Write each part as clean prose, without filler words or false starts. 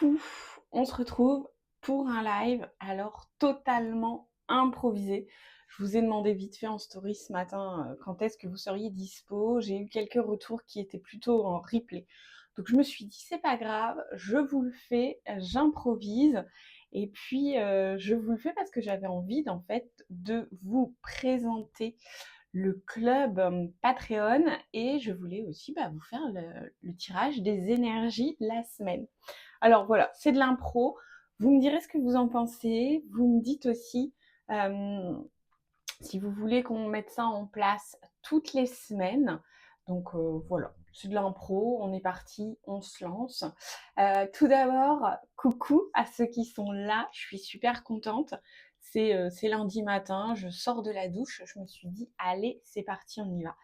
Coucou, on se retrouve pour un live, alors totalement improvisé. Je vous ai demandé vite fait en story ce matin quand est-ce que vous seriez dispo. J'ai eu quelques retours qui étaient plutôt en replay. Donc je me suis dit c'est pas grave, je vous le fais, j'improvise. Et puis je vous le fais parce que j'avais envie en fait de vous présenter le club Patreon et je voulais aussi vous faire le tirage des énergies de la semaine. Alors voilà, c'est de l'impro. Vous me direz ce que vous en pensez. Vous me dites aussi si vous voulez qu'on mette ça en place toutes les semaines. Donc voilà, c'est de l'impro, on est parti, on se lance. Tout d'abord, coucou à ceux qui sont là, je suis super contente. C'est lundi matin, je sors de la douche, je me suis dit, allez, c'est parti, on y va.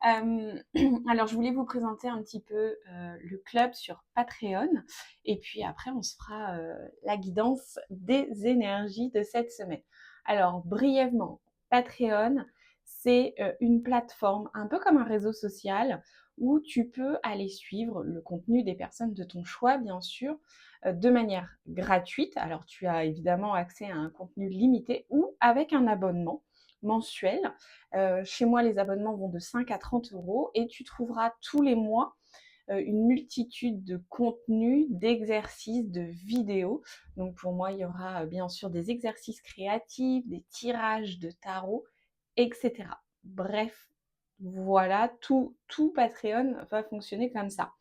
Alors, je voulais vous présenter un petit peu le club sur Patreon. Et puis après, on se fera la guidance des énergies de cette semaine. Alors, brièvement, Patreon, c'est une plateforme un peu comme un réseau social où tu peux aller suivre le contenu des personnes de ton choix, bien sûr, de manière gratuite. Alors, tu as évidemment accès à un contenu limité ou avec un abonnement mensuel. Chez moi, les abonnements vont de 5 à 30 euros et tu trouveras tous les mois une multitude de contenus, d'exercices, de vidéos. Donc pour moi, il y aura bien sûr des exercices créatifs, des tirages de tarot, etc. Bref, voilà, tout Patreon va fonctionner comme ça.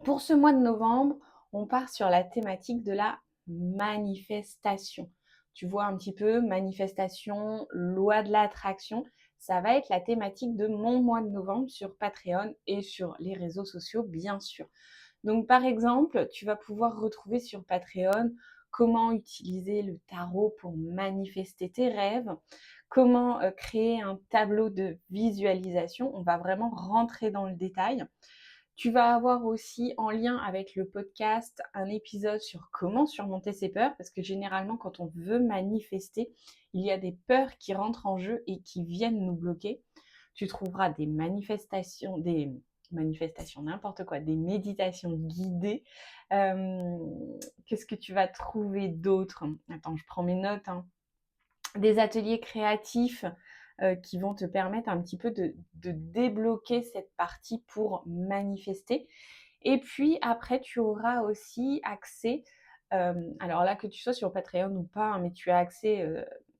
Pour ce mois de novembre, on part sur la thématique de la manifestation. Tu vois un petit peu, manifestation, loi de l'attraction, ça va être la thématique de mon mois de novembre sur Patreon et sur les réseaux sociaux, bien sûr. Donc par exemple, tu vas pouvoir retrouver sur Patreon comment utiliser le tarot pour manifester tes rêves, comment créer un tableau de visualisation. On va vraiment rentrer dans le détail. Tu vas avoir aussi en lien avec le podcast un épisode sur comment surmonter ses peurs, parce que généralement quand on veut manifester, il y a des peurs qui rentrent en jeu et qui viennent nous bloquer. Tu trouveras des manifestations, n'importe quoi, des méditations guidées. Qu'est-ce que tu vas trouver d'autre? Attends, je prends mes notes, hein. Des ateliers créatifs qui vont te permettre un petit peu de débloquer cette partie pour manifester. Et puis après, tu auras aussi accès, alors là que tu sois sur Patreon ou pas, hein, mais tu as accès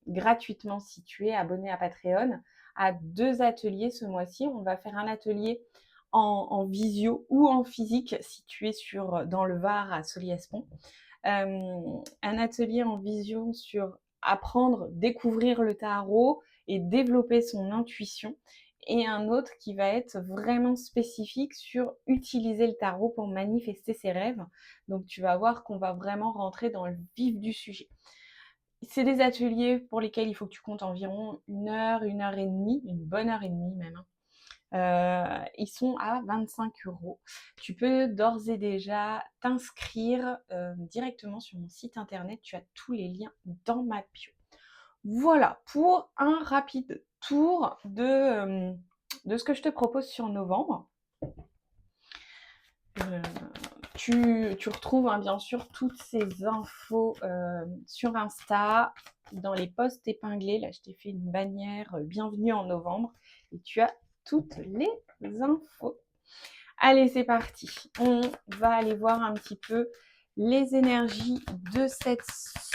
gratuitement si tu es abonné à Patreon à 2 ateliers ce mois-ci. On va faire un atelier en visio ou en physique si tu es dans le Var à Soliespont. Un atelier en visio sur apprendre, découvrir le tarot et développer son intuition. Et un autre qui va être vraiment spécifique sur utiliser le tarot pour manifester ses rêves. Donc tu vas voir qu'on va vraiment rentrer dans le vif du sujet. C'est des ateliers pour lesquels il faut que tu comptes environ 1 heure et demie, une bonne heure et demie même, hein. Ils sont à 25 euros. Tu peux d'ores et déjà t'inscrire directement sur mon site internet. Tu as tous les liens dans ma bio. Voilà pour un rapide tour de ce que je te propose sur novembre. Tu retrouves bien sûr toutes ces infos sur Insta, dans les posts épinglés. Là, je t'ai fait une bannière bienvenue en novembre et tu as toutes les infos. Allez, c'est parti. On va aller voir un petit peu les énergies de cette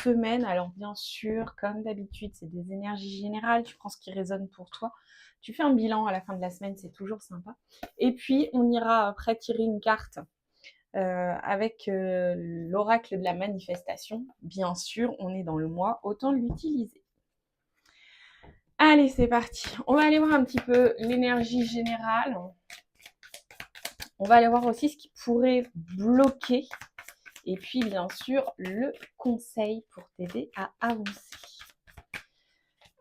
semaine. Alors bien sûr, comme d'habitude, c'est des énergies générales. Tu prends ce qui résonne pour toi. Tu fais un bilan à la fin de la semaine, c'est toujours sympa. Et puis, on ira après tirer une carte avec l'oracle de la manifestation. Bien sûr, on est dans le mois, autant l'utiliser. Allez, c'est parti. On va aller voir un petit peu l'énergie générale. On va aller voir aussi ce qui pourrait bloquer. Et puis, bien sûr, le conseil pour t'aider à avancer.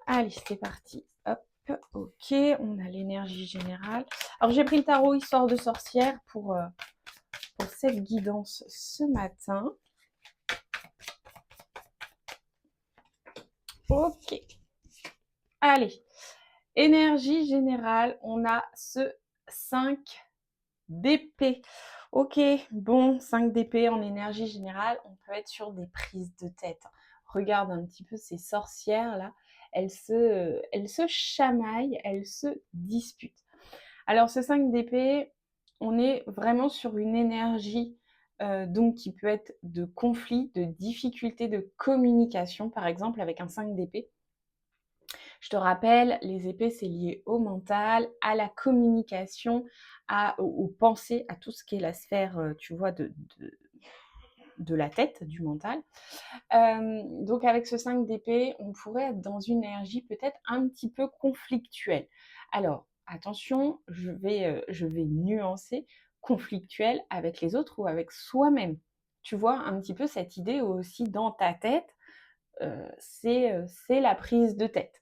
Allez, c'est parti. Hop, ok, on a l'énergie générale. Alors, j'ai pris le tarot Histoire de sorcière pour cette guidance ce matin. Ok. Allez, énergie générale, on a ce 5 d'épée. Ok, bon, 5 d'épée en énergie générale, on peut être sur des prises de tête. Regarde un petit peu ces sorcières-là, elles se chamaillent, elles se disputent. Alors ce 5 d'épée, on est vraiment sur une énergie donc qui peut être de conflit, de difficulté de communication, par exemple avec un 5 d'épée. Je te rappelle, les épées, c'est lié au mental, à la communication, aux pensées, à tout ce qui est la sphère, tu vois, de la tête, du mental. Donc avec ce 5 d'épée, on pourrait être dans une énergie peut-être un petit peu conflictuelle. Alors, attention, je vais nuancer conflictuelle avec les autres ou avec soi-même. Tu vois, un petit peu cette idée aussi dans ta tête, c'est la prise de tête.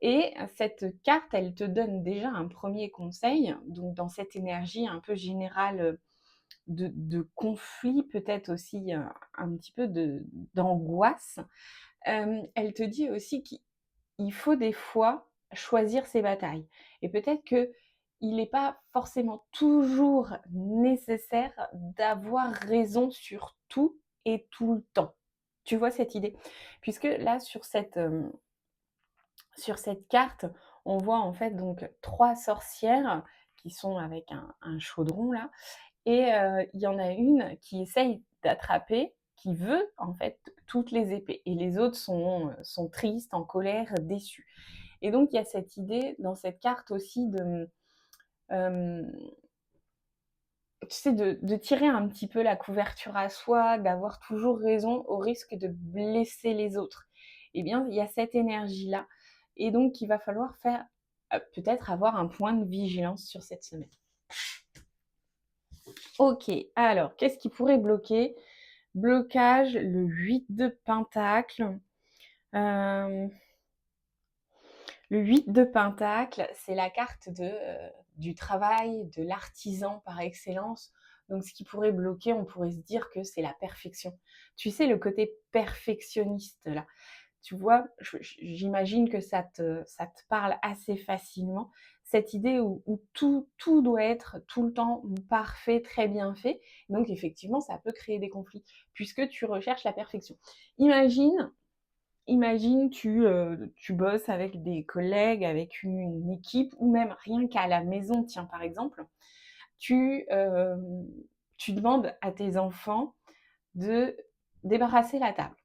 Et cette carte, elle te donne déjà un premier conseil, donc dans cette énergie un peu générale de conflit, peut-être aussi un petit peu d'angoisse. Elle te dit aussi qu'il faut des fois choisir ses batailles. Et peut-être que il n'est pas forcément toujours nécessaire d'avoir raison sur tout et tout le temps. Tu vois cette idée? Puisque là, sur cette carte, on voit en fait donc 3 sorcières qui sont avec un chaudron là, et il y en a une qui essaye d'attraper, qui veut en fait toutes les épées, et les autres sont tristes, en colère, déçues. Et donc il y a cette idée dans cette carte aussi de, tu sais, de tirer un petit peu la couverture à soi, d'avoir toujours raison au risque de blesser les autres. Eh bien, il y a cette énergie-là, et donc il va falloir faire, peut-être avoir un point de vigilance sur cette semaine. Ok, alors, qu'est-ce qui pourrait bloquer? Blocage, le 8 de Pentacle. Euh, le 8 de Pentacle, c'est la carte du travail, de l'artisan par excellence. Donc, ce qui pourrait bloquer, on pourrait se dire que c'est la perfection. Tu sais, le côté perfectionniste, là. Tu vois, j'imagine que ça te parle assez facilement. Cette idée où tout doit être tout le temps parfait, très bien fait. Donc, effectivement, ça peut créer des conflits, puisque tu recherches la perfection. Imagine, tu bosses avec des collègues, avec une équipe, ou même rien qu'à la maison, tiens, par exemple, tu, euh, tu demandes à tes enfants de débarrasser la table.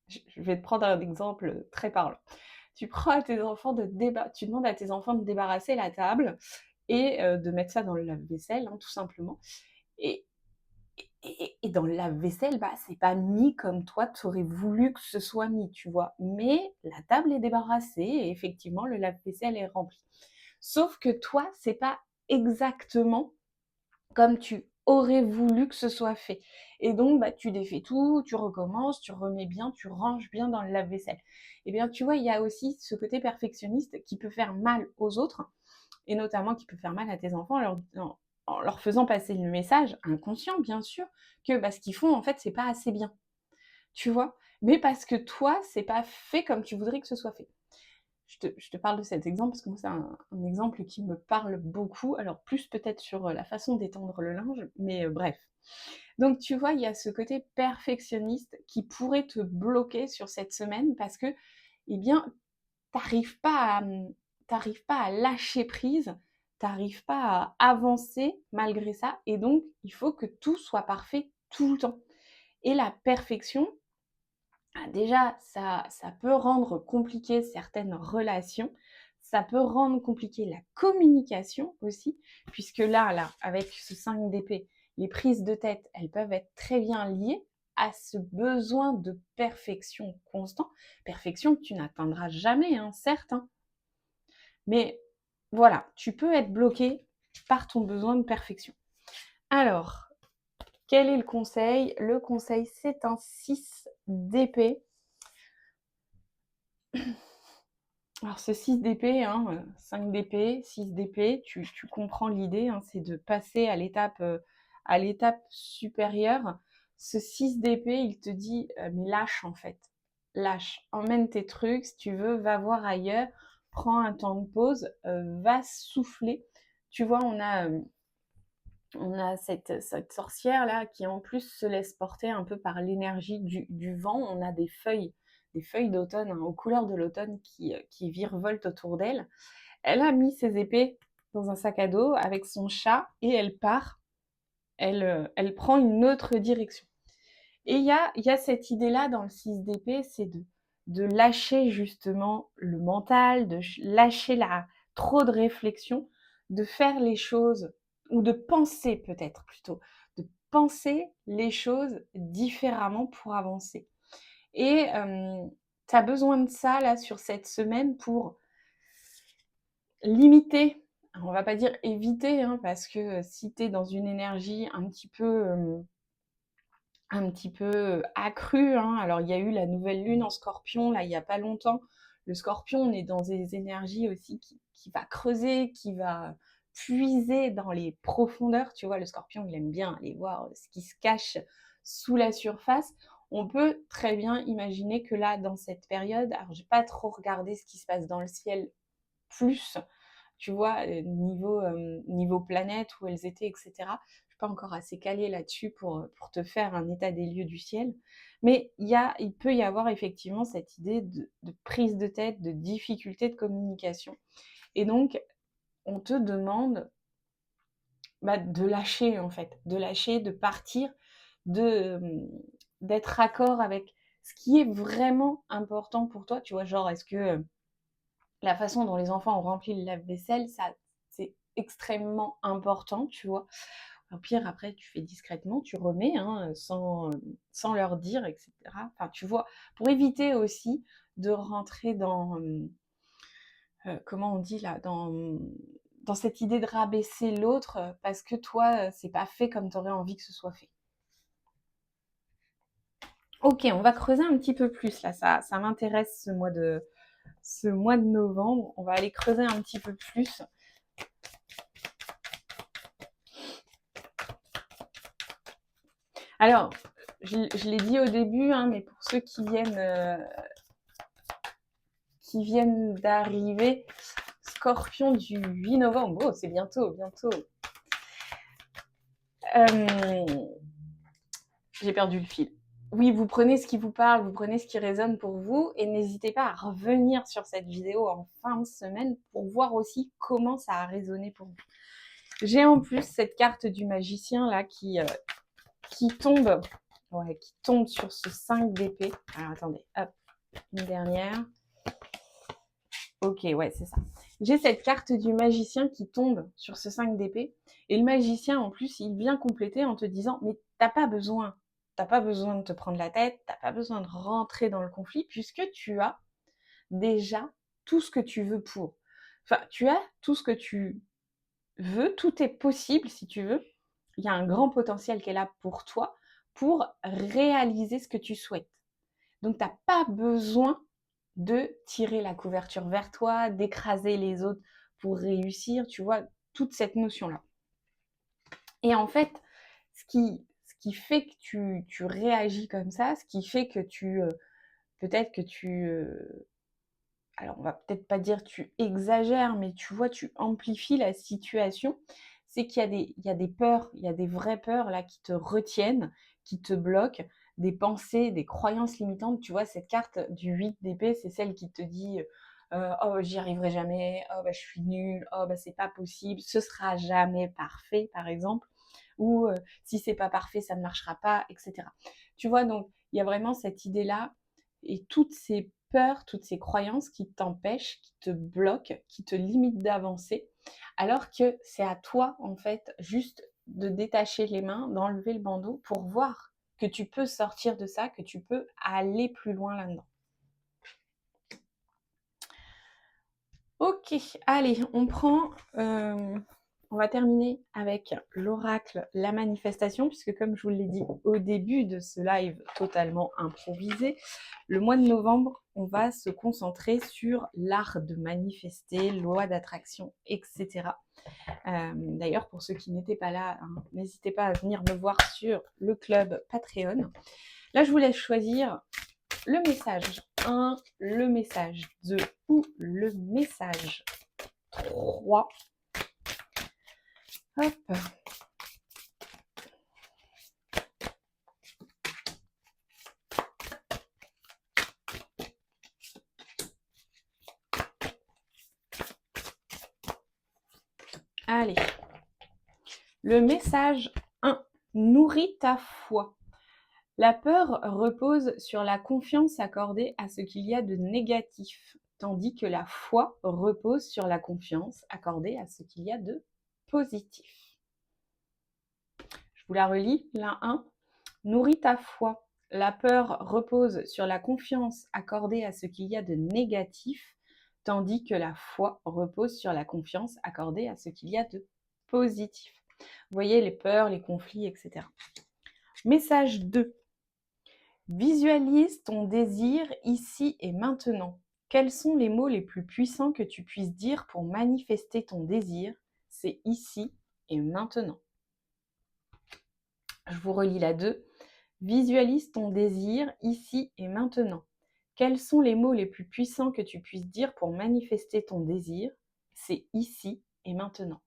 Je vais te prendre un exemple très parlant. Tu demandes à tes enfants de débarrasser la table et de mettre ça dans le lave-vaisselle, hein, tout simplement. Et, et dans le lave-vaisselle, bah, c'est pas mis comme toi, tu aurais voulu que ce soit mis, tu vois. Mais la table est débarrassée et effectivement, le lave-vaisselle est rempli. Sauf que toi, c'est pas exactement comme tu aurais voulu que ce soit fait. Et donc, bah, tu défais tout, tu recommences, tu remets bien, tu ranges bien dans le lave-vaisselle. Et bien, tu vois, il y a aussi ce côté perfectionniste qui peut faire mal aux autres, et notamment qui peut faire mal à tes enfants en leur faisant passer le message, inconscient bien sûr, que bah, ce qu'ils font, en fait, c'est pas assez bien. Tu vois? Mais parce que toi, c'est pas fait comme tu voudrais que ce soit fait. Je te parle de cet exemple parce que moi, c'est un exemple qui me parle beaucoup. Alors, plus peut-être sur la façon d'étendre le linge, mais bref. Donc, tu vois, il y a ce côté perfectionniste qui pourrait te bloquer sur cette semaine parce que, eh bien, t'arrives pas t'arrives pas à lâcher prise, t'arrives pas à avancer malgré ça, et donc, il faut que tout soit parfait tout le temps. Et la perfection, déjà, ça peut rendre compliqué certaines relations, ça peut rendre compliqué la communication aussi, puisque là, avec ce 5 d'épée, les prises de tête, elles peuvent être très bien liées à ce besoin de perfection constant, perfection que tu n'atteindras jamais, hein, certes, hein. Mais voilà, tu peux être bloqué par ton besoin de perfection. Alors, quel est le conseil? Le conseil, c'est un 6 d'épée. Alors ce 6 d'épée, hein, 5 d'épée, 6 d'épée, tu comprends l'idée, hein, c'est de passer à l'étape supérieure. Ce 6 d'épée, il te dit mais lâche en fait. Lâche, emmène tes trucs, si tu veux, va voir ailleurs, prends un temps de pause, va souffler. Tu vois, On a cette sorcière-là qui en plus se laisse porter un peu par l'énergie du vent. On a des feuilles d'automne, hein, aux couleurs de l'automne qui virevoltent autour d'elle. Elle a mis ses épées dans un sac à dos avec son chat et elle part. Elle prend une autre direction. Et il y a cette idée-là dans le 6 d'épée, c'est de lâcher justement le mental, de lâcher trop de réflexion, de faire les choses, ou de penser peut-être plutôt, de penser les choses différemment pour avancer. Et tu as besoin de ça là sur cette semaine pour limiter, on va pas dire éviter, hein, parce que si tu es dans une énergie un petit peu accrue, hein. Alors il y a eu la nouvelle lune en Scorpion, là, il y a pas longtemps. Le Scorpion, on est dans des énergies aussi qui va creuser, qui va puiser dans les profondeurs. Tu vois, le Scorpion, il aime bien aller voir ce qui se cache sous la surface. On peut très bien imaginer que là, dans cette période, alors j'ai pas trop regardé ce qui se passe dans le ciel plus, tu vois, niveau planète, où elles étaient, etc. Je suis pas encore assez calée là-dessus pour te faire un état des lieux du ciel. Mais il peut y avoir effectivement cette idée de prise de tête, de difficulté de communication. Et donc, on te demande de lâcher, en fait, de lâcher, de partir, d'être raccord avec ce qui est vraiment important pour toi. Tu vois, genre, est-ce que la façon dont les enfants ont rempli le lave-vaisselle, ça, c'est extrêmement important, tu vois. Au pire, après, tu fais discrètement, tu remets, hein, sans leur dire, etc. Enfin, tu vois, pour éviter aussi de rentrer dans, comment on dit là, dans cette idée de rabaisser l'autre parce que toi, c'est pas fait comme tu aurais envie que ce soit fait. Ok, on va creuser un petit peu plus là, ça m'intéresse ce mois de novembre. On va aller creuser un petit peu plus. Alors, je l'ai dit au début, hein, mais pour ceux qui viennent d'arriver, Scorpion du 8 novembre. Oh, c'est bientôt, bientôt. J'ai perdu le fil. Oui, vous prenez ce qui vous parle, vous prenez ce qui résonne pour vous et n'hésitez pas à revenir sur cette vidéo en fin de semaine pour voir aussi comment ça a résonné pour vous. J'ai en plus cette carte du magicien là qui tombe, qui tombe sur ce 5 d'épée. Alors attendez, hop, une dernière. Ok, ouais, c'est ça. J'ai cette carte du magicien qui tombe sur ce 5 d'épée. Et le magicien, en plus, il vient compléter en te disant, mais t'as pas besoin de te prendre la tête, t'as pas besoin de rentrer dans le conflit, puisque tu as déjà tout ce que tu veux pour. Enfin, tu as tout ce que tu veux, tout est possible si tu veux. Il y a un grand potentiel qui est là pour toi, pour réaliser ce que tu souhaites. Donc, t'as pas besoin de tirer la couverture vers toi, d'écraser les autres pour réussir, tu vois, toute cette notion-là. Et en fait, ce qui fait que tu réagis comme ça, ce qui fait que peut-être que alors on va peut-être pas dire tu exagères, mais tu vois, tu amplifies la situation, c'est qu'il y a des peurs, il y a des vraies peurs là qui te retiennent, qui te bloquent, des pensées, des croyances limitantes. Tu vois, cette carte du 8 d'épée, c'est celle qui te dit oh j'y arriverai jamais, oh bah je suis nulle, oh bah c'est pas possible, ce sera jamais parfait par exemple, ou si c'est pas parfait ça ne marchera pas, etc. Tu vois, donc il y a vraiment cette idée là et toutes ces peurs, toutes ces croyances qui t'empêchent, qui te bloquent, qui te limitent d'avancer, alors que c'est à toi, en fait, juste de détacher les mains, d'enlever le bandeau pour voir que tu peux sortir de ça, que tu peux aller plus loin là-dedans. Ok, allez, on va terminer avec l'oracle, la manifestation, puisque comme je vous l'ai dit au début de ce live totalement improvisé, le mois de novembre, on va se concentrer sur l'art de manifester, loi d'attraction, etc. D'ailleurs, pour ceux qui n'étaient pas là, hein, n'hésitez pas à venir me voir sur le club Patreon. Là, je vous laisse choisir le message 1, le message 2 ou le message 3. Hop. Allez, le message 1. Nourris ta foi. La peur repose sur la confiance accordée à ce qu'il y a de négatif, tandis que la foi repose sur la confiance accordée à ce qu'il y a de positif. Je vous la relis, la 1. Nourris ta foi. La peur repose sur la confiance accordée à ce qu'il y a de négatif, tandis que la foi repose sur la confiance accordée à ce qu'il y a de positif. Vous voyez les peurs, les conflits, etc. Message 2. Visualise ton désir ici et maintenant. Quels sont les mots les plus puissants que tu puisses dire pour manifester ton désir? C'est ici et maintenant. Je vous relis la 2. Visualise ton désir ici et maintenant. Quels sont les mots les plus puissants que tu puisses dire pour manifester ton désir? C'est ici et maintenant.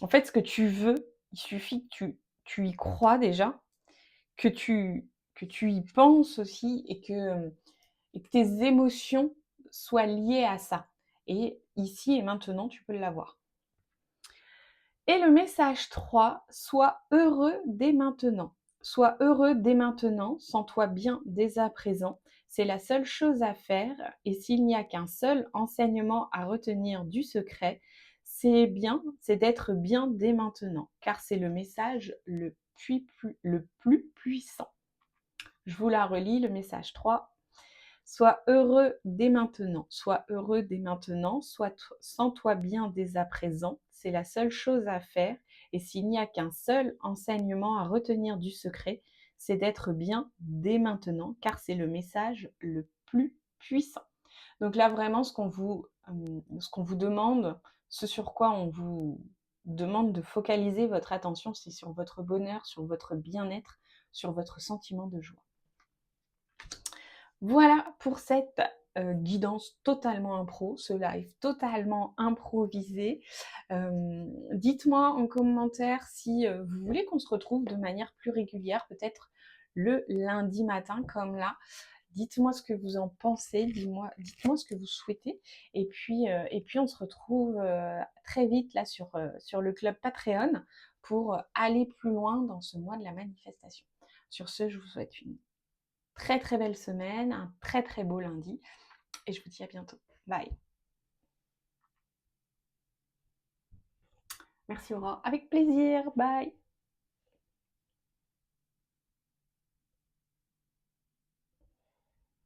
En fait, ce que tu veux, il suffit que tu y crois déjà, que tu y penses aussi et que tes émotions soient liées à ça. Et ici et maintenant, tu peux l'avoir. Et le message 3, sois heureux dès maintenant. Sois heureux dès maintenant, sens-toi bien dès à présent. C'est la seule chose à faire et s'il n'y a qu'un seul enseignement à retenir du secret, c'est d'être bien dès maintenant, car c'est le message le plus puissant. Je vous la relis, le message 3. Sois heureux dès maintenant, sois heureux dès maintenant, sens-toi bien dès à présent, c'est la seule chose à faire et s'il n'y a qu'un seul enseignement à retenir du secret, c'est d'être bien dès maintenant car c'est le message le plus puissant. Donc là vraiment ce qu'on vous demande, ce sur quoi on vous demande de focaliser votre attention, c'est sur votre bonheur, sur votre bien-être, sur votre sentiment de joie. Voilà pour cette guidance totalement impro, ce live totalement improvisé. Dites-moi en commentaire si vous voulez qu'on se retrouve de manière plus régulière, peut-être le lundi matin comme là. Dites-moi ce que vous en pensez, dites-moi ce que vous souhaitez. Et puis on se retrouve très vite là sur le club Patreon pour aller plus loin dans ce mois de la manifestation. Sur ce, je vous souhaite une très très belle semaine, un très très beau lundi et je vous dis à bientôt. Bye. Merci Aurore, avec plaisir, bye.